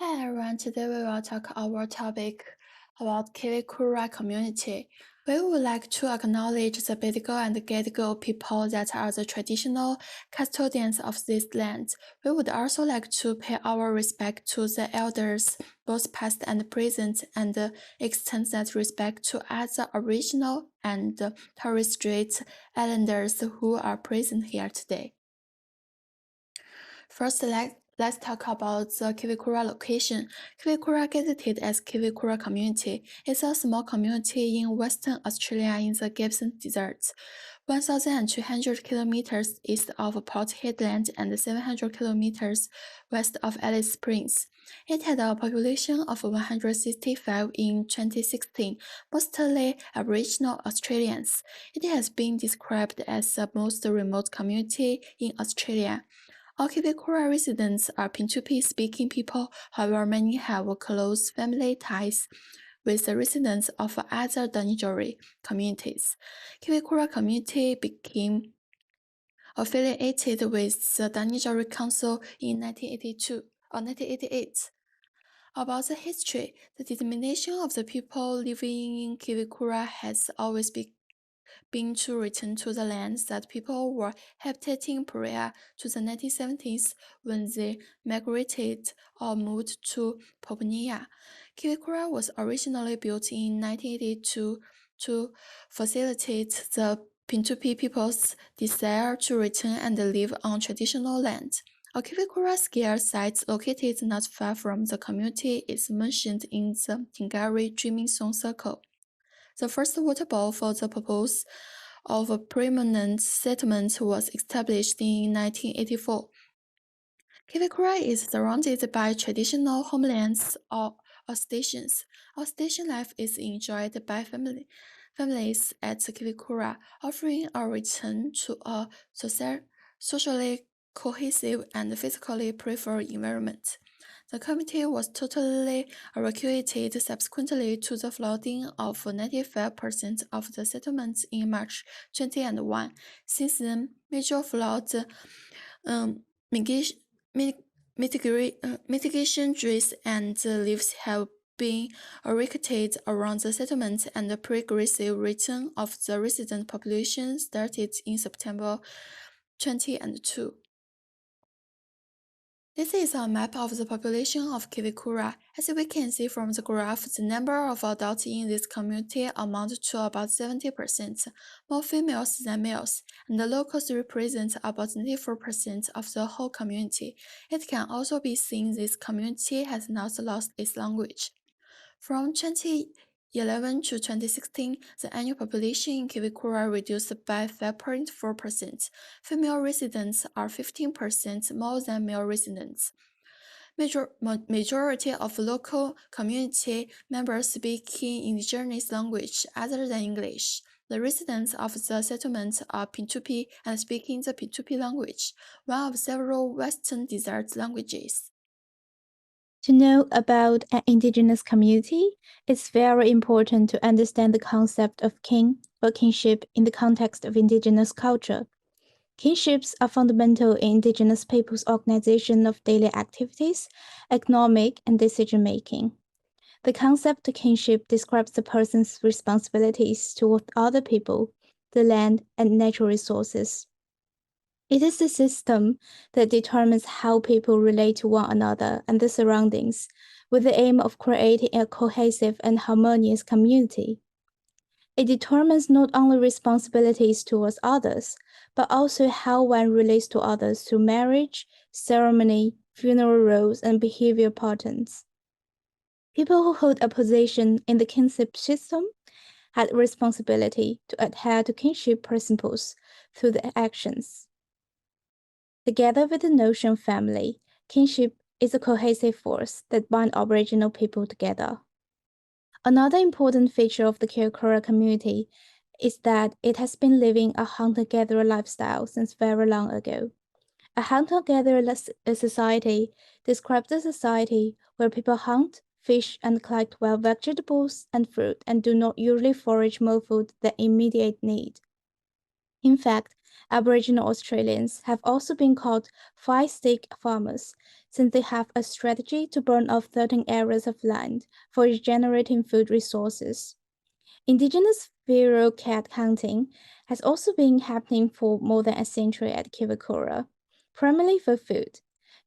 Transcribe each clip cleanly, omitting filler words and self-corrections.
Hi everyone, today we will talk our topic about Kiwikura community. We would like to acknowledge the Bidgo and Gadigal people that are the traditional custodians of this land. We would also like to pay our respect to the elders, both past and present, and extend that respect to other original and Torres Strait Islanders who are present here today. First, let's talk about the Kiwikura location. Kiwikura, gazetted as Kiwikura Community, is a small community in Western Australia in the Gibson Desert, 1,200 kilometers east of Port Hedland and 700 kilometers west of Alice Springs. It had a population of 165 in 2016, mostly Aboriginal Australians. It has been described as the most remote community in Australia. All Kiwikura residents are Team2-presentation speaking people, however many have close family ties with the residents of other Danijori communities. Kiwikura community became affiliated with the Danijori Council in 1982 or 1988. About the history, the determination of the people living in Kiwikura has always been to return to the lands that people were habitating prior to the 1970s when they migrated or moved to Papua. Kiwikura was originally built in 1982 to facilitate the Pintupi people's desire to return and live on traditional land. A Kiwikura skier site located not far from the community is mentioned in the Tingari Dreaming Song Circle. The first water bowl for the purpose of a permanent settlement was established in 1984. Kiwikura is surrounded by traditional homelands or stations. Our station life is enjoyed by families at Kiwikura, offering a return to a socially cohesive and physically preferred environment. The community was totally evacuated subsequently to the flooding of 95% of the settlements in March 2001. Since then, major flood mitigation drills and lifts have been erected around the settlement, and the progressive return of the resident population started in September 2002. This is a map of the population of Kiwikura. As we can see from the graph, the number of adults in this community amount to about 70%, more females than males, and the locals represent about 94% of the whole community. It can also be seen this community has not lost its language. From 2011 to 2016, the annual population in Kiwikura reduced by 5.4%. Female residents are 15% more than male residents. Majority of local community members speak indigenous language other than English. The residents of the settlement are Pintupi and speaking the Pintupi language, one of several Western Desert languages. To know about an indigenous community, it's very important to understand the concept of kin or kinship in the context of indigenous culture. Kinships are fundamental in indigenous people's organization of daily activities, economic, and decision-making. The concept of kinship describes the person's responsibilities toward other people, the land, and natural resources. It is the system that determines how people relate to one another and their surroundings, with the aim of creating a cohesive and harmonious community. It determines not only responsibilities towards others, but also how one relates to others through marriage, ceremony, funeral roles, and behavior patterns. People who hold a position in the kinship system had responsibility to adhere to kinship principles through their actions. Together with the notion of family, kinship is a cohesive force that binds Aboriginal people together. Another important feature of the Kiwikura community is that it has been living a hunter-gatherer lifestyle since very long ago. A hunter-gatherer society describes a society where people hunt, fish, and collect wild vegetables and fruit and do not usually forage more food than immediate need. In fact, Aboriginal Australians have also been called five-stick farmers, since they have a strategy to burn off 13 areas of land for regenerating food resources. Indigenous feral cat hunting has also been happening for more than a century at Kiwikura, primarily for food.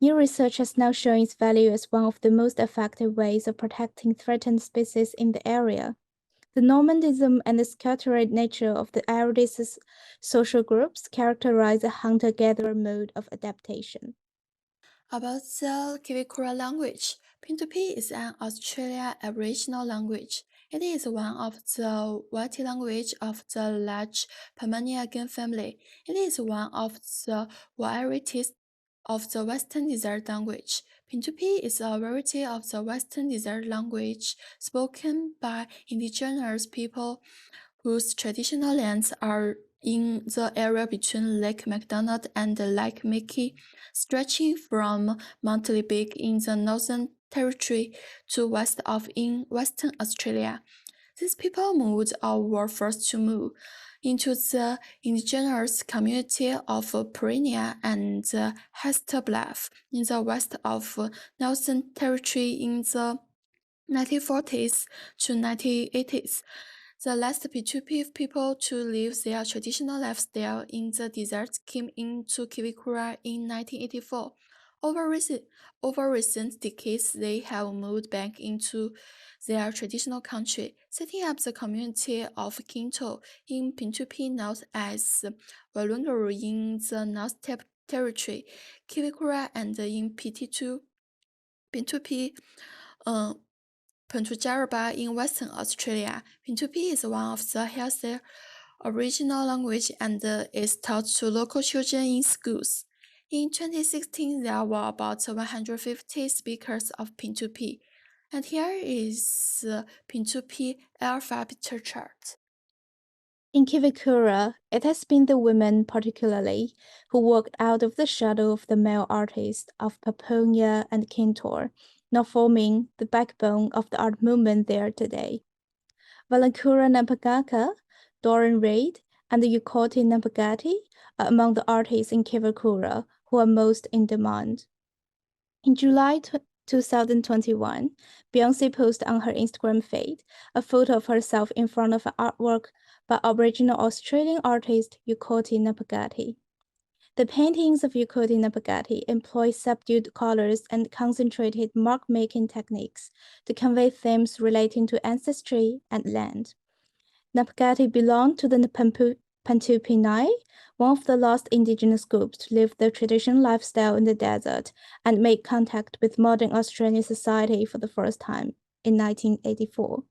New research has now shown its value as one of the most effective ways of protecting threatened species in the area. The nomadism and the scattered nature of the area's social groups characterize a hunter-gatherer mode of adaptation. About the Kiwikura language, P2P is an Australian Aboriginal language. It is one of the Wati language of the large Pamaniagan family. It is one of the varieties of the Western Desert language. P2P is a variety of the Western Desert language spoken by indigenous people whose traditional lands are in the area between Lake MacDonald and Lake Mickey, stretching from Mount Libic in the Northern Territory to west of in Western Australia. These people moved or were first to move into the indigenous community of Perinia and Hester Bluff in the west of Northern Territory in the 1940s to 1980s. The last P2P people to live their traditional lifestyle in the desert came into Kiwikura in 1984. Over recent decades, they have moved back into their traditional country, setting up the community of Kinto in P2P North as Walungaru in the North Territory, Kiwikura and in PT2 P2P Puntujaraba in Western Australia. P2P is one of the healthier original language and is taught to local children in schools. In 2016, there were about 150 speakers of P2P, and here is the P2P alphabet chart. In Kiwikura, it has been the women particularly who walked out of the shadow of the male artists of Papunya and Kintor, now forming the backbone of the art movement there today. Valankura Nampagaka, Doran Reid, and the Yukoti Nampagati are among the artists in Kiwikura who are most in demand. In July 2021, Beyoncé posted on her Instagram feed a photo of herself in front of an artwork by Aboriginal Australian artist Yukoti Nampagati. The paintings of Yukoti Nampagati employ subdued colors and concentrated mark-making techniques to convey themes relating to ancestry and land. Nampagati belonged to the Pantupi, one of the last indigenous groups to live their traditional lifestyle in the desert and make contact with modern Australian society for the first time in 1984.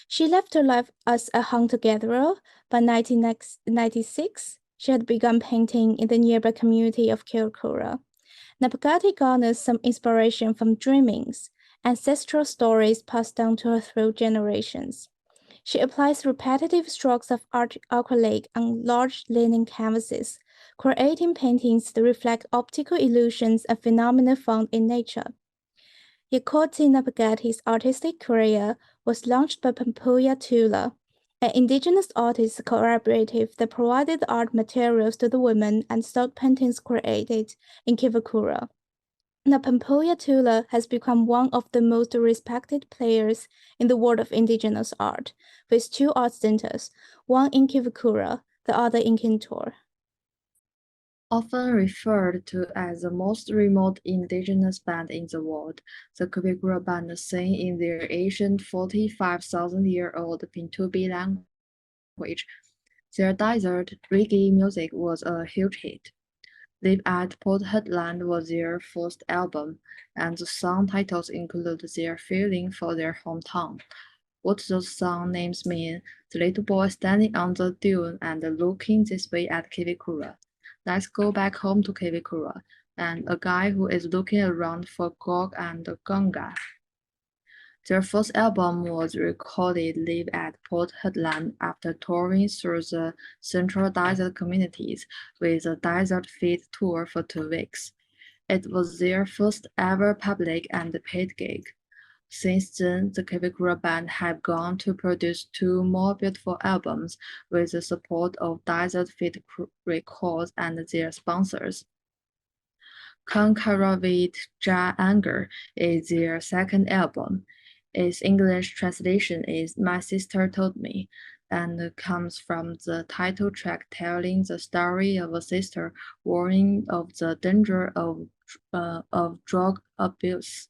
She left her life as a hunter-gatherer. By 1996, she had begun painting in the nearby community of Kiwikura. Nampagati garners some inspiration from dreamings, ancestral stories passed down to her through generations. She applies repetitive strokes of acrylic on large linen canvases, creating paintings that reflect optical illusions and phenomena found in nature. Yukoti Nampagati's artistic career was launched by Pampuya Tula, an indigenous artist collaborative that provided art materials to the women and stock paintings created in Kiwikura. The Pampuya Tula has become one of the most respected players in the world of indigenous art, with two art centers, one in Kiwikura, the other in Kintor. Often referred to as the most remote indigenous band in the world, the Kiwikura band sang in their ancient 45,000-year-old P2P language. Their desert reggae music was a huge hit. Live at Port Hedland was their first album, and the song titles include their feeling for their hometown. What those song names mean: the little boy standing on the dune and looking this way at Kiwikura. Let's go back home to Kiwikura, and a guy who is looking around for Gog and Gunga. Their first album was recorded live at Port Hedland after touring through the Central Desert communities with a Desert Feed tour for 2 weeks. It was their first ever public and paid gig. Since then, the Kavikura band have gone to produce 2 more beautiful albums with the support of Desert Fit Records and their sponsors. Conquerorate Ja Anger is their second album. Its English translation is My Sister Told Me, and comes from the title track telling the story of a sister warning of the danger of drug abuse.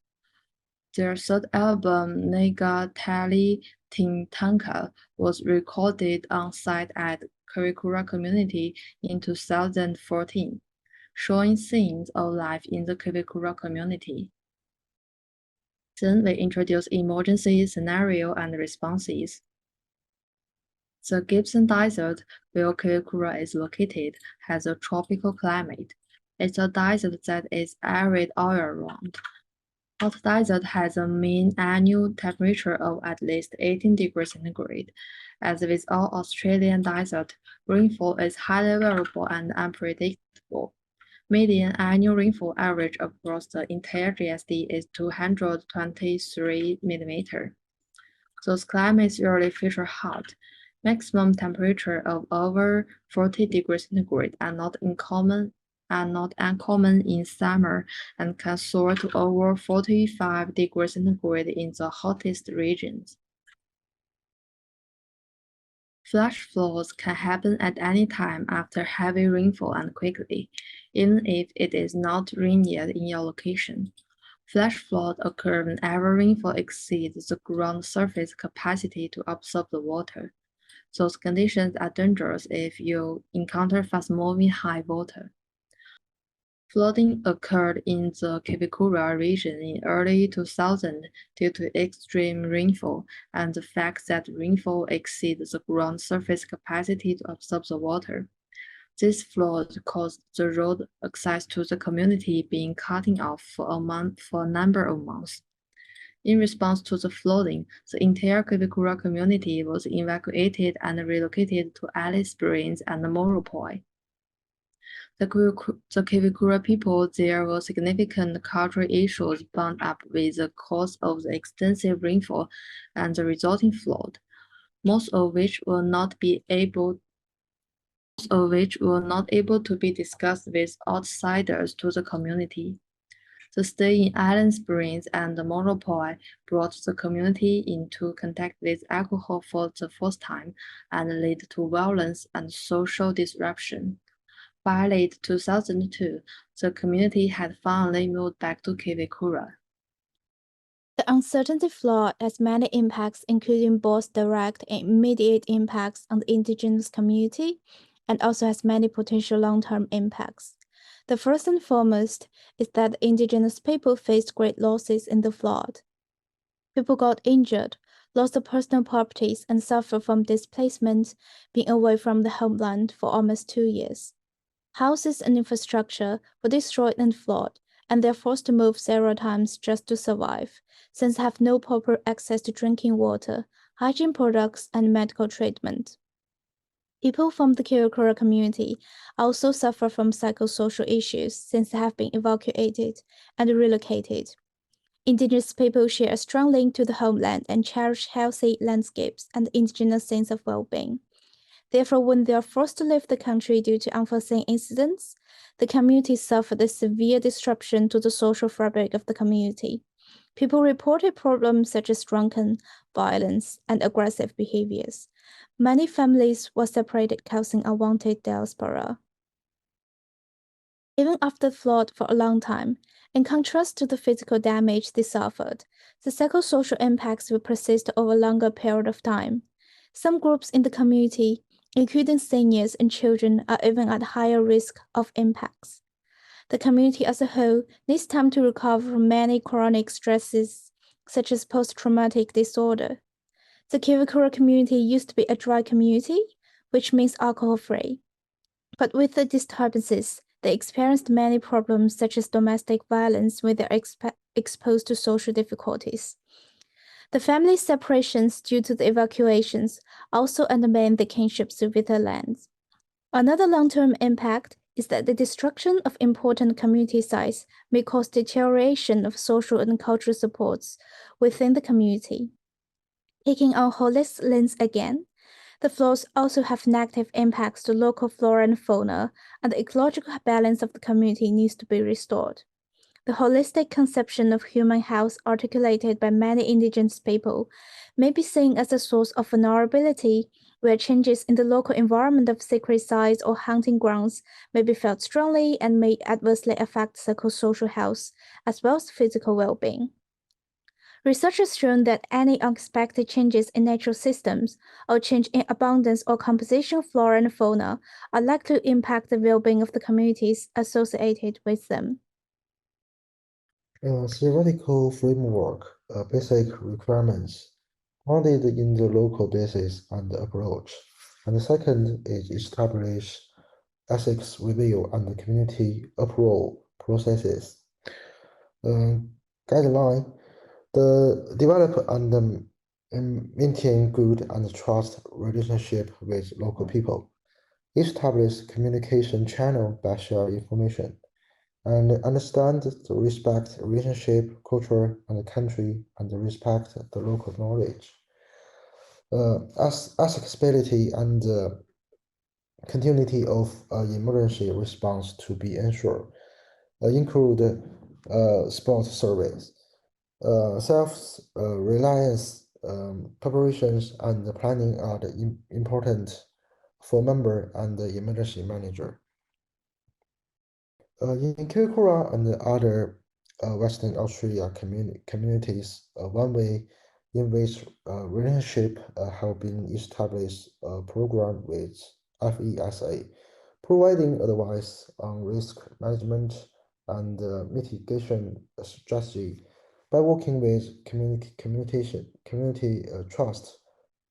Their third album, Negatali Tintanka, was recorded on site at Kavikura Community in 2014, showing scenes of life in the Kavikura community. Then we introduce emergency scenario and responses. The Gibson Desert, where Kavikura is located, has a tropical climate. It's a desert that is arid all year round. Hot desert has a mean annual temperature of at least 18 degrees centigrade. As with all Australian desert, rainfall is highly variable and unpredictable. Median annual rainfall average across the entire GSD is 223 mm. Those climates usually feature hot, maximum temperature of over 40 degrees centigrade are not uncommon in summer and can soar to over 45 degrees centigrade in the hottest regions. Flash floods can happen at any time after heavy rainfall and quickly, even if it is not rainy in your location. Flash floods occur whenever rainfall exceeds the ground surface capacity to absorb the water. Those conditions are dangerous if you encounter fast-moving high water. Flooding occurred in the Kavikura region in early 2000 due to extreme rainfall and the fact that rainfall exceeds the ground surface capacity to absorb the water. This flood caused the road access to the community being cut off for a number of months. In response to the flooding, the entire Kavikura community was evacuated and relocated to Alice Springs and Mauropoi. The Kavikura people there were significant cultural issues bound up with the cause of the extensive rainfall and the resulting flood, most of which were not able to be discussed with outsiders to the community. The stay in Island Springs and Mauropoi brought the community into contact with alcohol for the first time and led to violence and social disruption. By late 2002, the community had finally moved back to Kavikura. The uncertainty flood has many impacts, including both direct and immediate impacts on the indigenous community, and also has many potential long-term impacts. The first and foremost is that indigenous people faced great losses in the flood. People got injured, lost their personal properties, and suffered from displacement, being away from the homeland for almost 2 years. Houses and infrastructure were destroyed and flooded, and they're forced to move several times just to survive, since they have no proper access to drinking water, hygiene products, and medical treatment. People from the Kavikura community also suffer from psychosocial issues since they have been evacuated and relocated. Indigenous people share a strong link to the homeland and cherish healthy landscapes and the indigenous sense of well-being. Therefore, when they are forced to leave the country due to unforeseen incidents, the community suffered a severe disruption to the social fabric of the community. People reported problems such as drunken, violence, and aggressive behaviors. Many families were separated, causing unwanted diaspora. Even after the flood for a long time, in contrast to the physical damage they suffered, the psychosocial impacts will persist over a longer period of time. Some groups in the community, including seniors and children, are even at higher risk of impacts. The community as a whole needs time to recover from many chronic stresses, such as post-traumatic disorder. The Kavikura community used to be a dry community, which means alcohol-free. But with the disturbances, they experienced many problems such as domestic violence when they are exposed to social difficulties. The family separations due to the evacuations also undermine the kinships with the lands. Another long-term impact is that the destruction of important community sites may cause deterioration of social and cultural supports within the community. Taking our holistic lens again, the floors also have negative impacts to local flora and fauna, and the ecological balance of the community needs to be restored. The holistic conception of human health articulated by many indigenous people may be seen as a source of vulnerability, where changes in the local environment of sacred sites or hunting grounds may be felt strongly and may adversely affect psychosocial health as well as physical well-being. Research has shown that any unexpected changes in natural systems or change in abundance or composition of flora and fauna are likely to impact the well-being of the communities associated with them. Theoretical framework, basic requirements, grounded in the local basis and approach. And the second is establish ethics review and community approval processes. Guideline, develop and maintain good and trust relationship with local people. Establish communication channel that share information and understand the respect relationship, culture, and country, and respect the local knowledge. Accessibility and continuity of emergency response to be ensured. Include support service, self-reliance preparations and planning are important for member and the emergency manager. In Kirikura and other Western Australia communities, one way in which relationship have been established a program with FESA, providing advice on risk management and mitigation strategy by working with community trust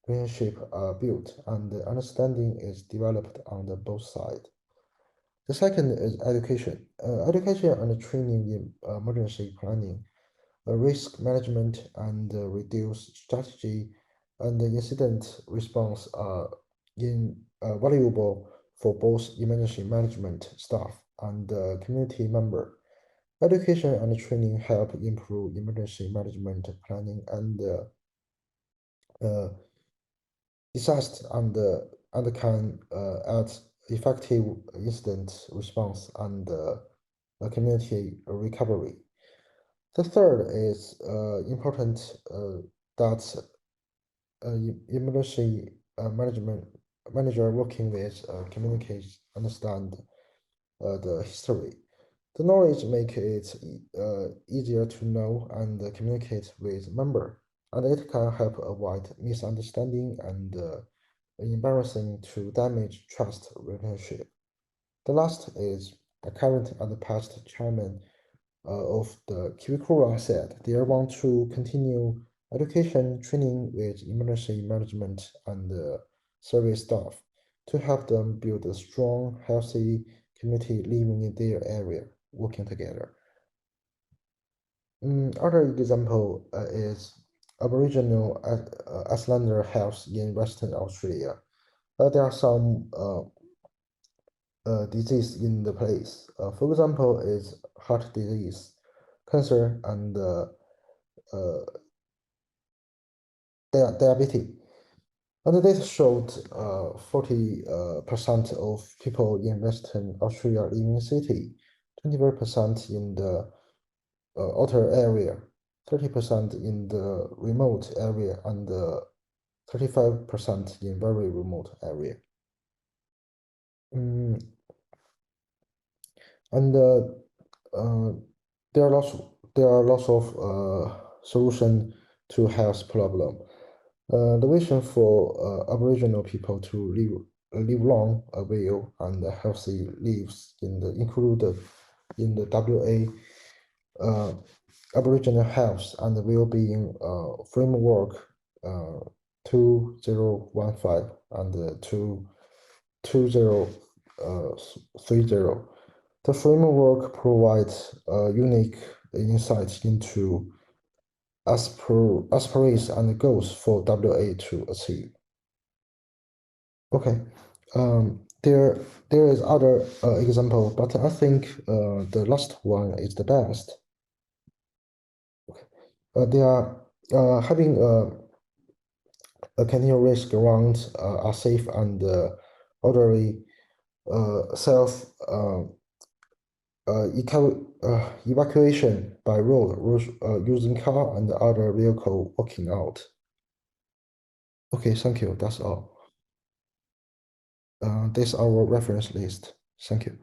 relationship are built and understanding is developed on the both sides. The second is education. Education and training in emergency planning, risk management, and reduce strategy and incident response are invaluable for both emergency management staff and community member. Education and training help improve emergency management planning and disaster and can add effective incident response and community recovery. The third is important that emergency management manager working with communicates understand the history. The knowledge make it easier to know and communicate with member, and it can help avoid misunderstanding and embarrassing to damage trust relationship. The last is the current and the past chairman of the Kirikura said they want to continue education training with emergency management and service staff to help them build a strong, healthy community living in their area, working together. Other example is Aboriginal Islander health in Western Australia. There are some disease in the place. For example, is heart disease, cancer, and diabetes. And this showed 40% of people in Western Australia live in city, 25% in the outer area, 30% in the remote area, and 35% in very remote area. And there are lots of solution to health problem. The vision for Aboriginal people to live long, well, and healthy lives included in the WA Aboriginal Health and Wellbeing Framework 2015 and 2030. The framework provides unique insights into aspirations and goals for WA to achieve. Okay, there is other example, but I think the last one is the best. They are having a canteen risk around are safe and orderly self evacuation by road using car and other vehicle walking out. Okay, thank you. That's all. This is our reference list. Thank you.